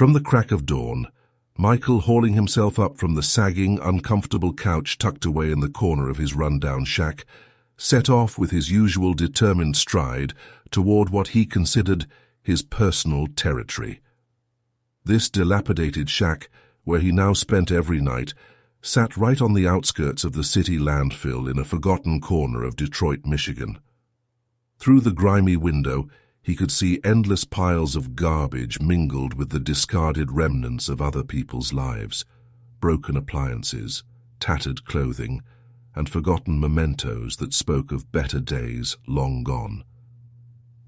From the crack of dawn, Michael, hauling himself up from the sagging, uncomfortable couch tucked away in the corner of his run-down shack, set off with his usual determined stride toward what he considered his personal territory. This dilapidated shack, where he now spent every night, sat right on the outskirts of the city landfill in a forgotten corner of Detroit, Michigan. Through the grimy window, he could see endless piles of garbage mingled with the discarded remnants of other people's lives, broken appliances, tattered clothing, and forgotten mementos that spoke of better days long gone.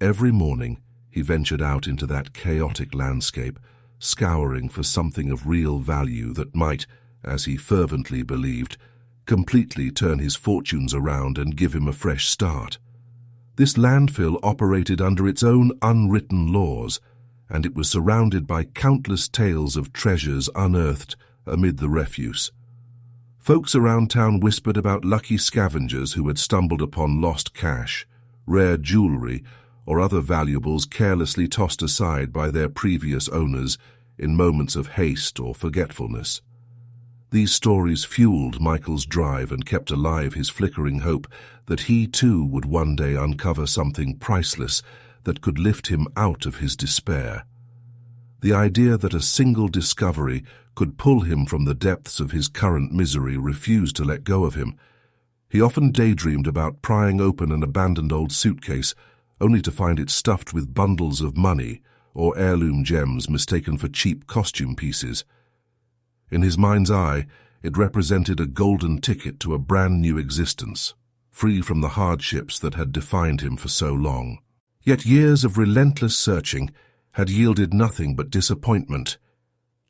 Every morning, he ventured out into that chaotic landscape, scouring for something of real value that might, as he fervently believed, completely turn his fortunes around and give him a fresh start. This landfill operated under its own unwritten laws, and it was surrounded by countless tales of treasures unearthed amid the refuse. Folks around town whispered about lucky scavengers who had stumbled upon lost cash, rare jewelry, or other valuables carelessly tossed aside by their previous owners in moments of haste or forgetfulness. These stories fueled Michael's drive and kept alive his flickering hope that he too would one day uncover something priceless that could lift him out of his despair. The idea that a single discovery could pull him from the depths of his current misery refused to let go of him. He often daydreamed about prying open an abandoned old suitcase, only to find it stuffed with bundles of money or heirloom gems mistaken for cheap costume pieces. In his mind's eye, it represented a golden ticket to a brand new existence, free from the hardships that had defined him for so long. Yet years of relentless searching had yielded nothing but disappointment.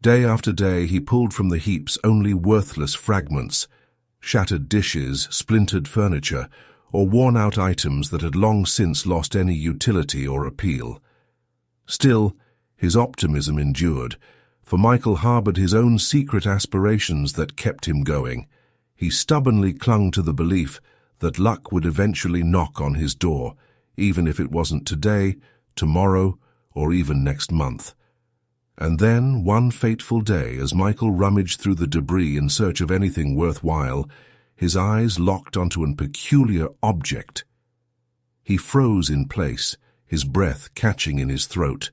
Day after day he pulled from the heaps only worthless fragments, shattered dishes, splintered furniture, or worn-out items that had long since lost any utility or appeal. Still, his optimism endured, for Michael harbored his own secret aspirations that kept him going. He stubbornly clung to the belief that luck would eventually knock on his door, even if it wasn't today, tomorrow, or even next month. And then, one fateful day, as Michael rummaged through the debris in search of anything worthwhile, his eyes locked onto a peculiar object. He froze in place, his breath catching in his throat.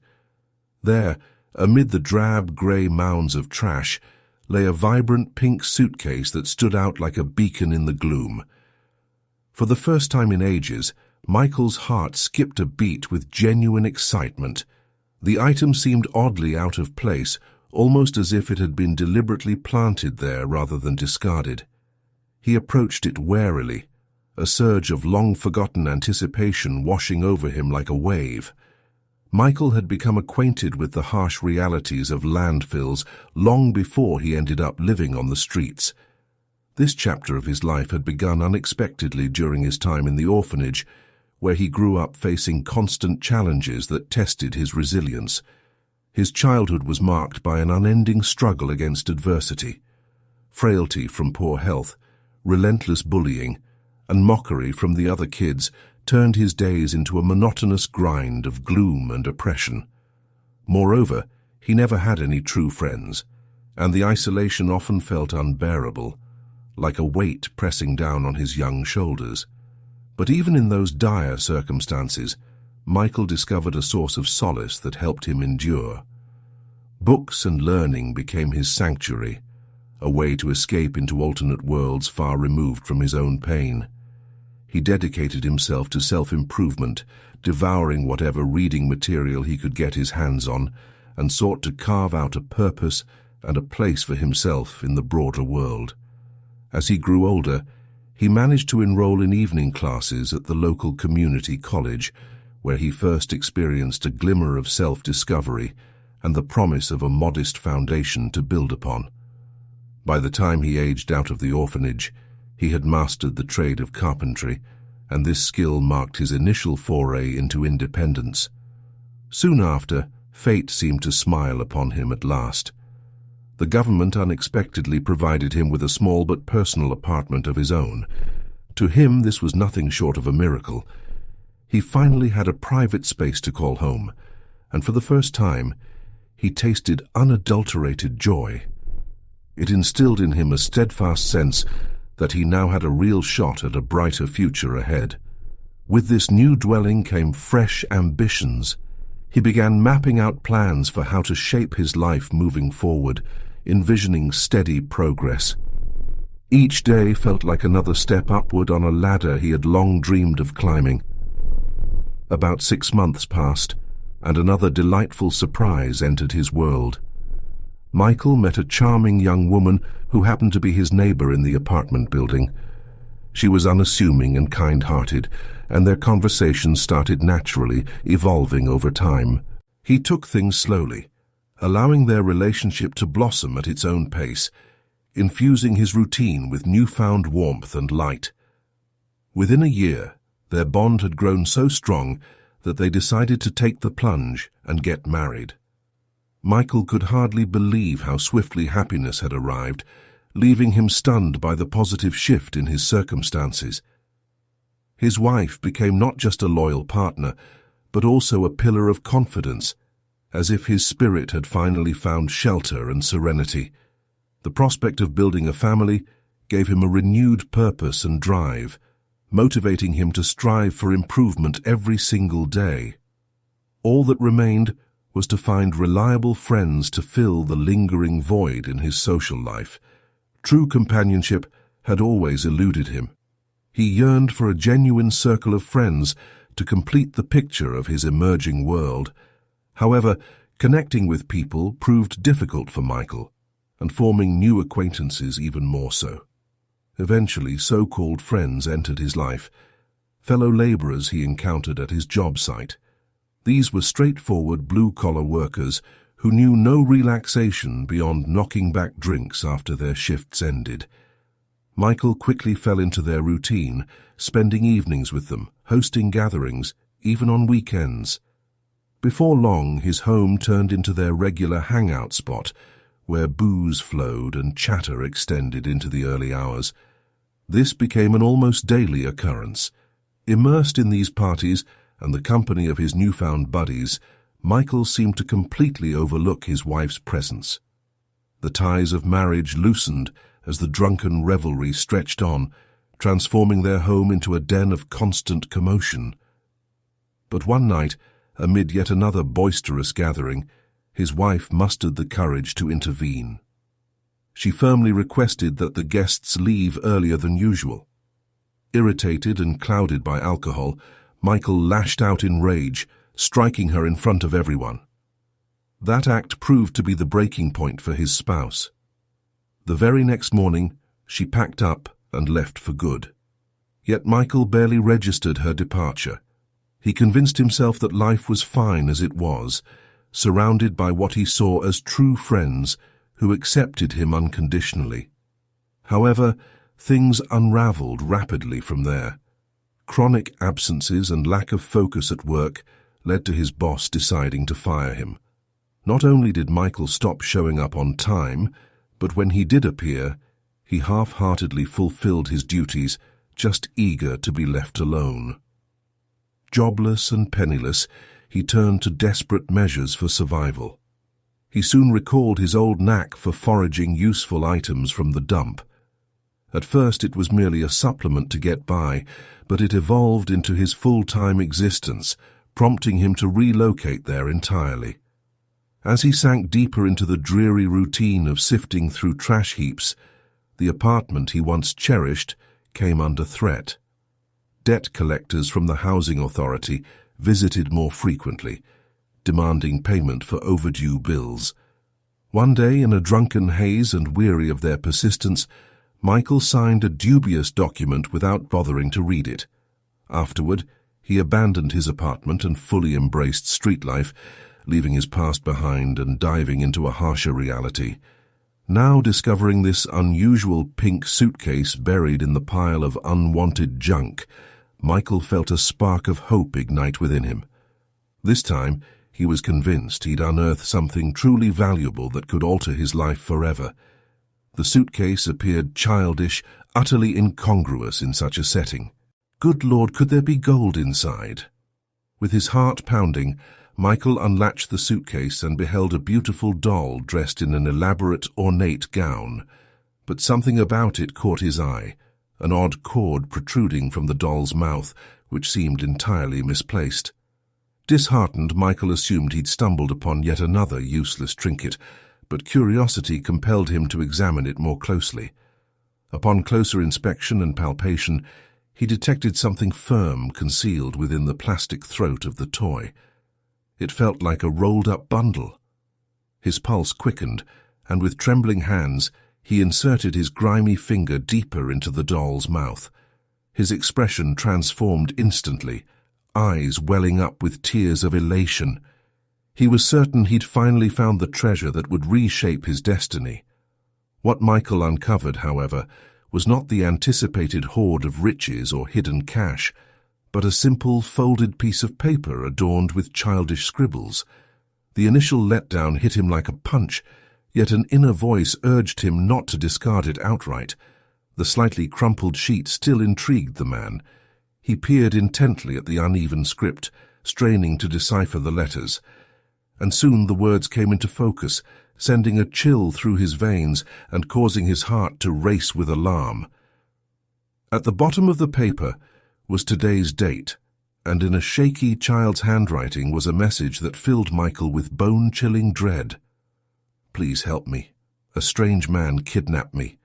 There, amid the drab grey mounds of trash, lay a vibrant pink suitcase that stood out like a beacon in the gloom. For the first time in ages, Michael's heart skipped a beat with genuine excitement. The item seemed oddly out of place, almost as if it had been deliberately planted there rather than discarded. He approached it warily, a surge of long-forgotten anticipation washing over him like a wave. Michael had become acquainted with the harsh realities of landfills long before he ended up living on the streets. This chapter of his life had begun unexpectedly during his time in the orphanage, where he grew up facing constant challenges that tested his resilience. His childhood was marked by an unending struggle against adversity, frailty from poor health, relentless bullying, and mockery from the other kids turned his days into a monotonous grind of gloom and oppression. Moreover, he never had any true friends, and the isolation often felt unbearable, like a weight pressing down on his young shoulders. But even in those dire circumstances, Michael discovered a source of solace that helped him endure. Books and learning became his sanctuary, a way to escape into alternate worlds far removed from his own pain. He dedicated himself to self-improvement, devouring whatever reading material he could get his hands on, and sought to carve out a purpose and a place for himself in the broader world. As he grew older, he managed to enroll in evening classes at the local community college, where he first experienced a glimmer of self-discovery and the promise of a modest foundation to build upon. By the time he aged out of the orphanage, he had mastered the trade of carpentry, and this skill marked his initial foray into independence. Soon after, fate seemed to smile upon him at last. The government unexpectedly provided him with a small but personal apartment of his own. To him, this was nothing short of a miracle. He finally had a private space to call home, and for the first time, he tasted unadulterated joy. It instilled in him a steadfast sense that he now had a real shot at a brighter future ahead. With this new dwelling came fresh ambitions. He began mapping out plans for how to shape his life moving forward, envisioning steady progress. Each day felt like another step upward on a ladder he had long dreamed of climbing. About 6 months passed, and another delightful surprise entered his world. Michael met a charming young woman who happened to be his neighbor in the apartment building. She was unassuming and kind-hearted, and their conversation started naturally, evolving over time. He took things slowly, allowing their relationship to blossom at its own pace, infusing his routine with newfound warmth and light. Within a year, their bond had grown so strong that they decided to take the plunge and get married. Michael could hardly believe how swiftly happiness had arrived, leaving him stunned by the positive shift in his circumstances. His wife became not just a loyal partner, but also a pillar of confidence, as if his spirit had finally found shelter and serenity. The prospect of building a family gave him a renewed purpose and drive, motivating him to strive for improvement every single day. All that remained was to find reliable friends to fill the lingering void in his social life. True companionship had always eluded him. He yearned for a genuine circle of friends to complete the picture of his emerging world. However, connecting with people proved difficult for Michael, and forming new acquaintances even more so. Eventually, so-called friends entered his life, fellow laborers he encountered at his job site. These were straightforward blue-collar workers who knew no relaxation beyond knocking back drinks after their shifts ended. Michael quickly fell into their routine, spending evenings with them, hosting gatherings, even on weekends. Before long, his home turned into their regular hangout spot, where booze flowed and chatter extended into the early hours. This became an almost daily occurrence. Immersed in these parties and the company of his newfound buddies, Michael seemed to completely overlook his wife's presence. The ties of marriage loosened as the drunken revelry stretched on, transforming their home into a den of constant commotion. But one night, amid yet another boisterous gathering, his wife mustered the courage to intervene. She firmly requested that the guests leave earlier than usual. Irritated and clouded by alcohol, Michael lashed out in rage, striking her in front of everyone. That act proved to be the breaking point for his spouse. The very next morning, she packed up and left for good. Yet Michael barely registered her departure. He convinced himself that life was fine as it was, surrounded by what he saw as true friends who accepted him unconditionally. However, things unraveled rapidly from there. Chronic absences and lack of focus at work led to his boss deciding to fire him. Not only did Michael stop showing up on time, but when he did appear, he half-heartedly fulfilled his duties, just eager to be left alone. Jobless and penniless, he turned to desperate measures for survival. He soon recalled his old knack for foraging useful items from the dump. At first it was merely a supplement to get by, but it evolved into his full-time existence, prompting him to relocate there entirely. As he sank deeper into the dreary routine of sifting through trash heaps, the apartment he once cherished came under threat. Debt collectors from the housing authority visited more frequently, demanding payment for overdue bills. One day, in a drunken haze and weary of their persistence, Michael signed a dubious document without bothering to read it. Afterward, he abandoned his apartment and fully embraced street life, leaving his past behind and diving into a harsher reality. Now discovering this unusual pink suitcase buried in the pile of unwanted junk, Michael felt a spark of hope ignite within him. This time, he was convinced he'd unearthed something truly valuable that could alter his life forever. The suitcase appeared childish, utterly incongruous in such a setting. Good Lord, could there be gold inside? With his heart pounding, Michael unlatched the suitcase and beheld a beautiful doll dressed in an elaborate, ornate gown. But something about it caught his eye, an odd cord protruding from the doll's mouth, which seemed entirely misplaced. Disheartened, Michael assumed he'd stumbled upon yet another useless trinket, but curiosity compelled him to examine it more closely. Upon closer inspection and palpation, he detected something firm concealed within the plastic throat of the toy. It felt like a rolled-up bundle. His pulse quickened, and with trembling hands, he inserted his grimy finger deeper into the doll's mouth. His expression transformed instantly, eyes welling up with tears of elation. He was certain he'd finally found the treasure that would reshape his destiny. What Michael uncovered, however, was not the anticipated hoard of riches or hidden cash, but a simple, folded piece of paper adorned with childish scribbles. The initial letdown hit him like a punch, yet an inner voice urged him not to discard it outright. The slightly crumpled sheet still intrigued the man. He peered intently at the uneven script, straining to decipher the letters. And soon the words came into focus, sending a chill through his veins and causing his heart to race with alarm. At the bottom of the paper was today's date, and in a shaky child's handwriting was a message that filled Michael with bone-chilling dread. "Please help me. A strange man kidnapped me.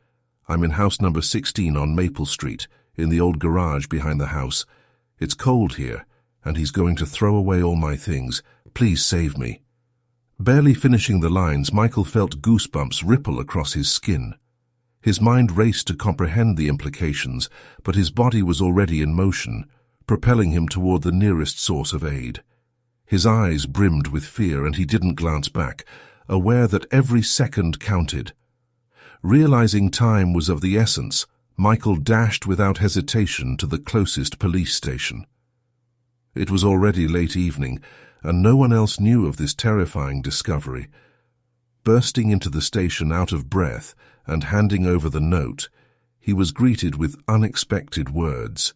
I'm in house number 16 on Maple Street, in the old garage behind the house. It's cold here, and he's going to throw away all my things. Please save me." Barely finishing the lines, Michael felt goosebumps ripple across his skin. His mind raced to comprehend the implications, but his body was already in motion, propelling him toward the nearest source of aid. His eyes brimmed with fear, and he didn't glance back, aware that every second counted. Realizing time was of the essence, Michael dashed without hesitation to the closest police station. It was already late evening, and no one else knew of this terrifying discovery. Bursting into the station out of breath and handing over the note, he was greeted with unexpected words.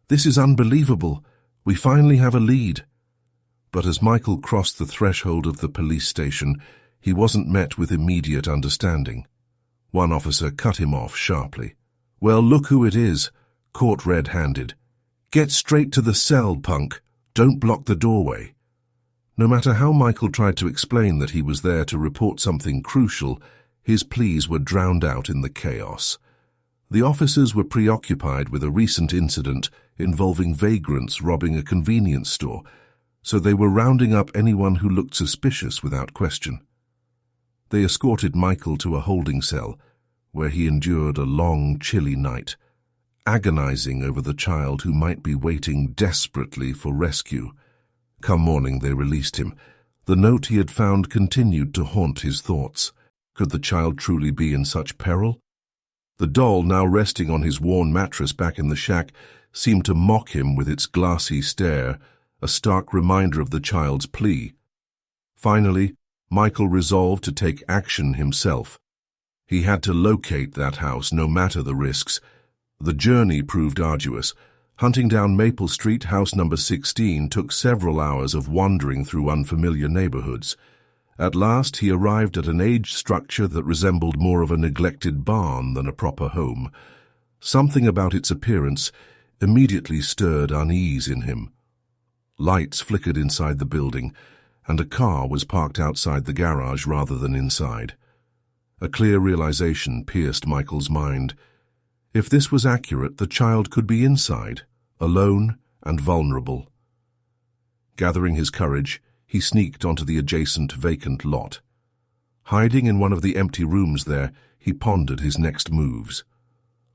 "This is unbelievable. We finally have a lead." But as Michael crossed the threshold of the police station, he wasn't met with immediate understanding. One officer cut him off sharply. "Well, look who it is," caught red-handed. "Get straight to the cell, punk. Don't block the doorway." No matter how Michael tried to explain that he was there to report something crucial, his pleas were drowned out in the chaos. The officers were preoccupied with a recent incident involving vagrants robbing a convenience store, so they were rounding up anyone who looked suspicious without question. They escorted Michael to a holding cell, where he endured a long, chilly night, agonizing over the child who might be waiting desperately for rescue. Come morning, they released him. The note he had found continued to haunt his thoughts. Could the child truly be in such peril? The doll, now resting on his worn mattress back in the shack, seemed to mock him with its glassy stare, a stark reminder of the child's plea. Finally, Michael resolved to take action himself. He had to locate that house, no matter the risks. The journey proved arduous. Hunting down Maple Street, house number 16, took several hours of wandering through unfamiliar neighborhoods. At last, he arrived at an aged structure that resembled more of a neglected barn than a proper home. Something about its appearance immediately stirred unease in him. Lights flickered inside the building, and a car was parked outside the garage rather than inside. A clear realization pierced Michael's mind. If this was accurate, the child could be inside, alone and vulnerable. Gathering his courage, he sneaked onto the adjacent vacant lot. Hiding in one of the empty rooms there, he pondered his next moves.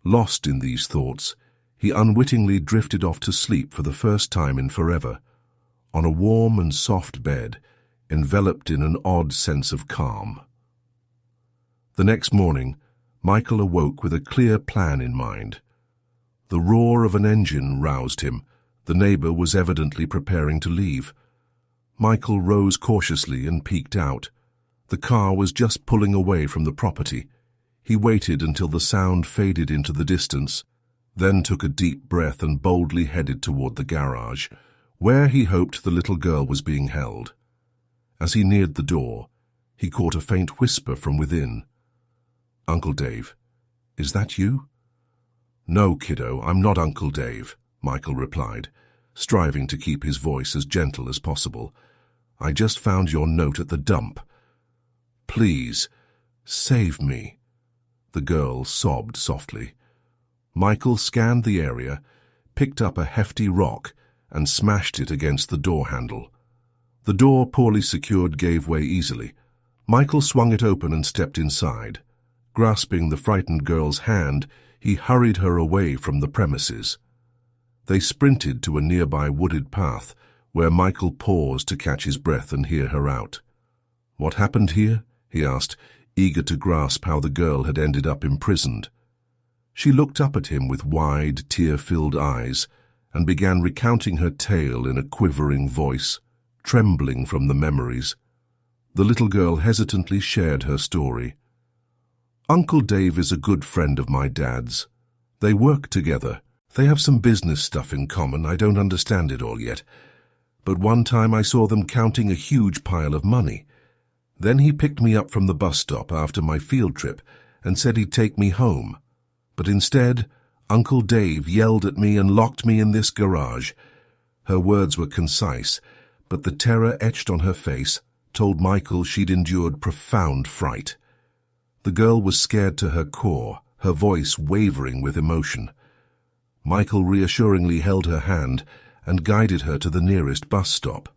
Lost in these thoughts, he unwittingly drifted off to sleep for the first time in forever, on a warm and soft bed, enveloped in an odd sense of calm. The next morning, Michael awoke with a clear plan in mind. The roar of an engine roused him. The neighbor was evidently preparing to leave. Michael rose cautiously and peeked out. The car was just pulling away from the property. He waited until the sound faded into the distance, then took a deep breath and boldly headed toward the garage, where he hoped the little girl was being held. As he neared the door, he caught a faint whisper from within. "Uncle Dave, is that you?" "No, kiddo, I'm not Uncle Dave," Michael replied, striving to keep his voice as gentle as possible. "I just found your note at the dump. Please, save me." The girl sobbed softly. Michael scanned the area, picked up a hefty rock, and smashed it against the door handle. The door, poorly secured, gave way easily. Michael swung it open and stepped inside. Grasping the frightened girl's hand, he hurried her away from the premises. They sprinted to a nearby wooded path, where Michael paused to catch his breath and hear her out. "What happened here?" he asked, eager to grasp how the girl had ended up imprisoned. She looked up at him with wide, tear-filled eyes and began recounting her tale in a quivering voice, trembling from the memories. The little girl hesitantly shared her story. "Uncle Dave is a good friend of my dad's. They work together. They have some business stuff in common. I don't understand it all yet. But one time I saw them counting a huge pile of money. Then he picked me up from the bus stop after my field trip and said he'd take me home. But instead, Uncle Dave yelled at me and locked me in this garage." Her words were concise, but the terror etched on her face told Michael she'd endured profound fright. The girl was scared to her core, her voice wavering with emotion. Michael reassuringly held her hand and guided her to the nearest bus stop.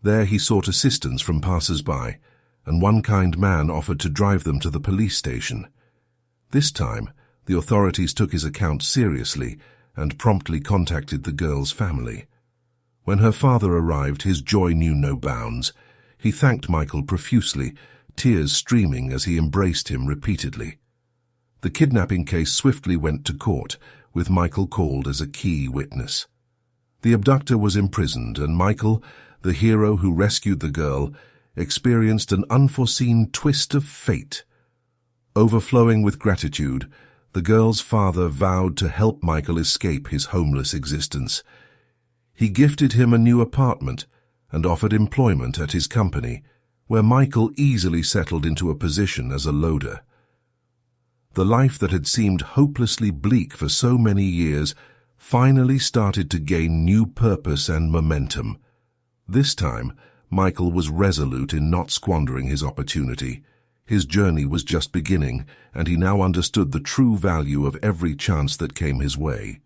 There he sought assistance from passers-by, and one kind man offered to drive them to the police station. This time, the authorities took his account seriously and promptly contacted the girl's family. When her father arrived, his joy knew no bounds. He thanked Michael profusely, tears streaming as he embraced him repeatedly. The kidnapping case swiftly went to court, with Michael called as a key witness. The abductor was imprisoned, and Michael, the hero who rescued the girl, experienced an unforeseen twist of fate. Overflowing with gratitude, the girl's father vowed to help Michael escape his homeless existence. He gifted him a new apartment and offered employment at his company, where Michael easily settled into a position as a loader. The life that had seemed hopelessly bleak for so many years finally started to gain new purpose and momentum. This time, Michael was resolute in not squandering his opportunity. His journey was just beginning, and he now understood the true value of every chance that came his way.